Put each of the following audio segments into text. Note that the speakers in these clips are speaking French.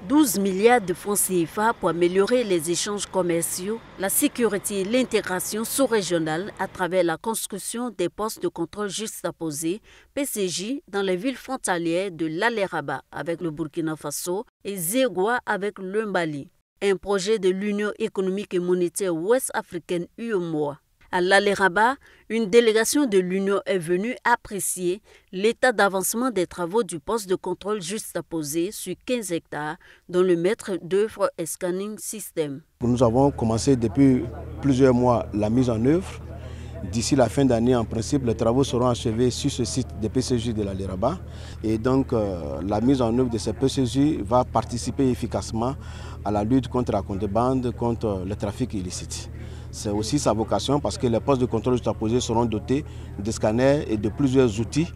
12 milliards de francs CFA pour améliorer les échanges commerciaux, la sécurité et l'intégration sous-régionale à travers la construction des postes de contrôle juxtaposés, PCJ, dans les villes frontalières de l'Aleraba avec le Burkina Faso et Zégoua avec le Mali. Un projet de l'Union économique et monétaire ouest-africaine UEMOA. À l'Aleraba, une délégation de l'Union est venue apprécier l'état d'avancement des travaux du poste de contrôle juxtaposé sur 15 hectares dont le maître d'œuvre est Scanning System. Nous avons commencé depuis plusieurs mois la mise en œuvre. D'ici la fin d'année, en principe, les travaux seront achevés sur ce site des PCJ de l'Aleraba. Et donc, la mise en œuvre de ces PCJ va participer efficacement à la lutte contre la contrebande, contre le trafic illicite. C'est aussi sa vocation parce que les postes de contrôle juxtaposés seront dotés de scanners et de plusieurs outils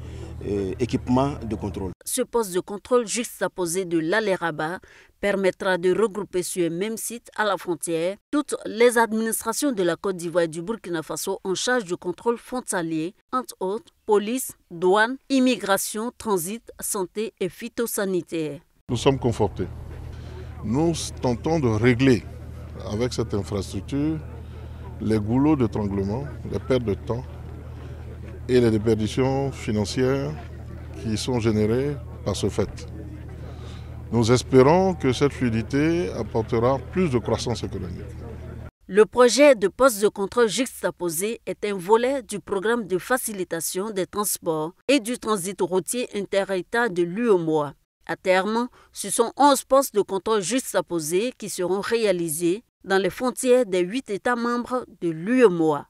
et équipements de contrôle. Ce poste de contrôle juxtaposé de l'Aleraba permettra de regrouper sur un même site à la frontière toutes les administrations de la Côte d'Ivoire et du Burkina Faso en charge du contrôle frontalier, entre autres police, douane, immigration, transit, santé et phytosanitaire. Nous sommes confortés. Nous tentons de régler avec cette infrastructure les goulots d'étranglement, les pertes de temps et les déperditions financières qui sont générées par ce fait. Nous espérons que cette fluidité apportera plus de croissance économique. Le projet de poste de contrôle juxtaposé est un volet du programme de facilitation des transports et du transit routier inter-État de l'UEMOA. À terme, ce sont 11 postes de contrôle juxtaposés qui seront réalisés dans les frontières des 8 États membres de l'UEMOA.